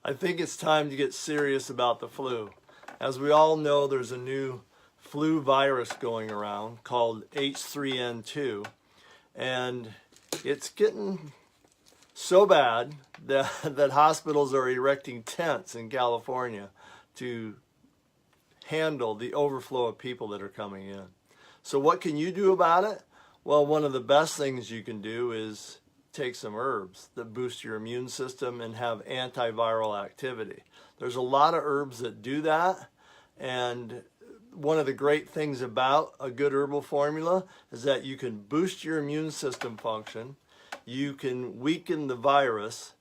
I think it's time to get serious about the flu. As we all know, there's a new flu virus going around called H3N2, and it's getting so bad that hospitals are erecting tents in California to handle the overflow of people that are coming in. So what can you do about it? Well, one of the best things you can do is take some herbs that boost your immune system and have antiviral activity. There's a lot of herbs that do that, and one of the great things about a good herbal formula is that you can boost your immune system function, you can weaken the virus,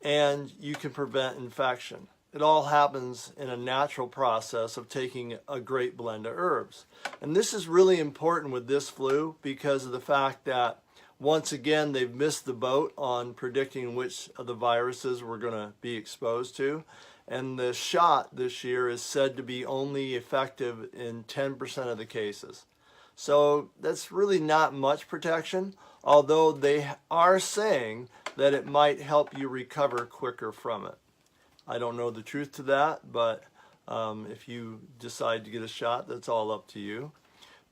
and you can prevent infection. It all happens in a natural process of taking a great blend of herbs. And this is really important with this flu because of the fact that once again they've missed the boat on predicting which of the viruses we're going to be exposed to. And the shot this year is said to be only effective in 10% of the cases. So that's really not much protection, although they are saying that it might help you recover quicker from it. I don't know the truth to that, but if you decide to get a shot, that's all up to you.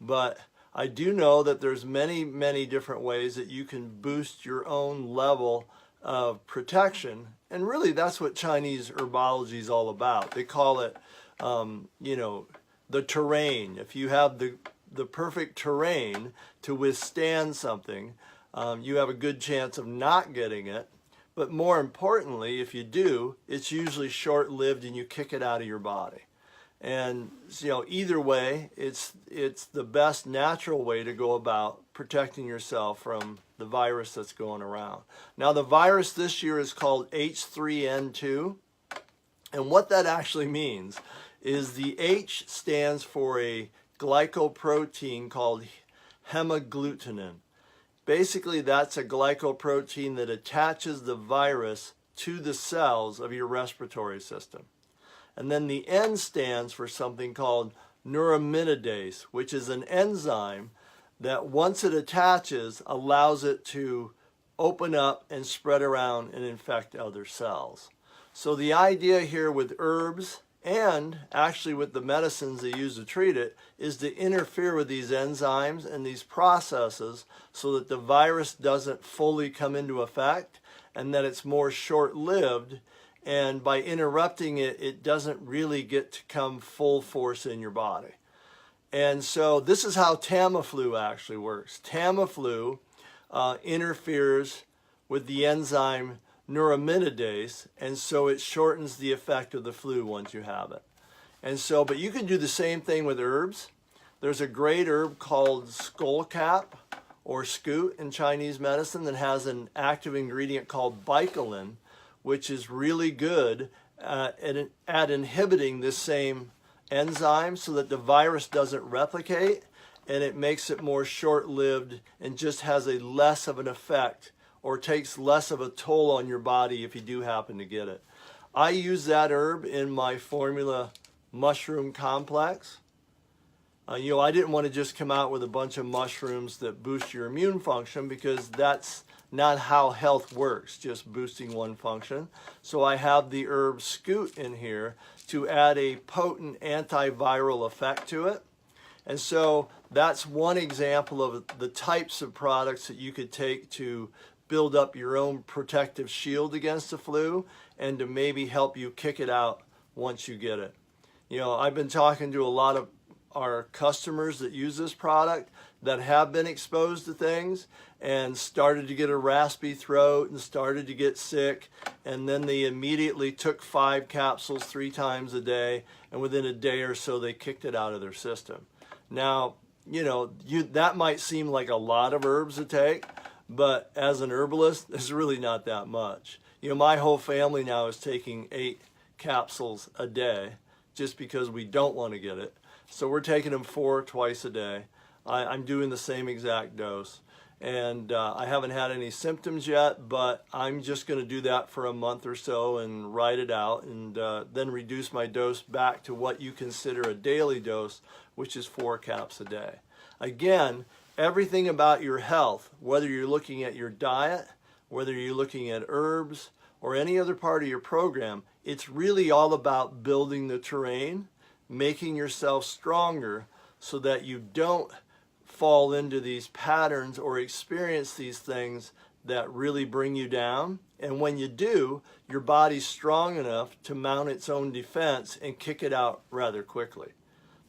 But I do know that there's many different ways that you can boost your own level of protection. And really that's what Chinese herbology is all about. They call it, the terrain. If you have the perfect terrain to withstand something, you have a good chance of not getting it. But more importantly, if you do, it's usually short-lived and you kick it out of your body. And either way, it's the best natural way to go about protecting yourself from the virus that's going around. Now the virus this year is called H3N2, and what that actually means is the H stands for a glycoprotein called hemagglutinin. Basically, that's a glycoprotein that attaches the virus to the cells of your respiratory system. And then the N stands for something called neuraminidase, which is an enzyme that once it attaches, allows it to open up and spread around and infect other cells. So the idea here with herbs and actually with the medicines they use to treat it is to interfere with these enzymes and these processes so that the virus doesn't fully come into effect and that it's more short-lived, and by interrupting it, it doesn't really get to come full force in your body. And so this is how Tamiflu actually works. Tamiflu interferes with the enzyme neuraminidase, and so it shortens the effect of the flu once you have it. And so, but you can do the same thing with herbs. There's a great herb called skullcap or scoot in Chinese medicine that has an active ingredient called bicolin, which is really good at inhibiting this same enzyme so that the virus doesn't replicate, and it makes it more short-lived and just has a less of an effect or takes less of a toll on your body if you do happen to get it. I use that herb in my formula Mushroom Complex. I didn't want to just come out with a bunch of mushrooms that boost your immune function because that's not how health works, just boosting one function. So I have the herb scoot in here to add a potent antiviral effect to it. And so that's one example of the types of products that you could take to build up your own protective shield against the flu and to maybe help you kick it out once you get it. I've been talking to a lot of our customers that use this product that have been exposed to things and started to get a raspy throat and started to get sick, and then they immediately took 5 capsules 3 times a day, and within a day or so they kicked it out of their system. Now, that might seem like a lot of herbs to take, but as an herbalist, it's really not that much. My whole family now is taking 8 capsules a day just because we don't want to get it. So we're taking them 4 twice a day. I'm doing the same exact dose. And I haven't had any symptoms yet, but I'm just going to do that for a month or so and ride it out, and then reduce my dose back to what you consider a daily dose, which is 4 caps a day. Again, everything about your health, whether you're looking at your diet, whether you're looking at herbs, or any other part of your program, it's really all about building the terrain, making yourself stronger so that you don't fall into these patterns or experience these things that really bring you down. And when you do, your body's strong enough to mount its own defense and kick it out rather quickly.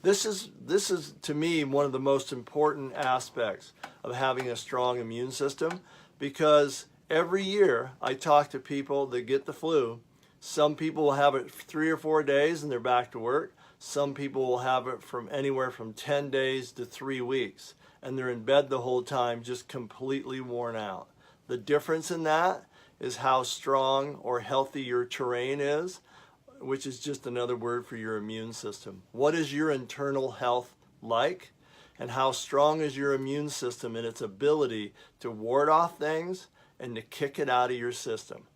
This is to me one of the most important aspects of having a strong immune system, because every year I talk to people that get the flu. Some people will have it 3 or 4 days and they're back to work. Some people will have it from anywhere from 10 days to 3 weeks, and they're in bed the whole time, just completely worn out. The difference in that is how strong or healthy your terrain is, which is just another word for your immune system. What is your internal health like? And how strong is your immune system in its ability to ward off things and to kick it out of your system?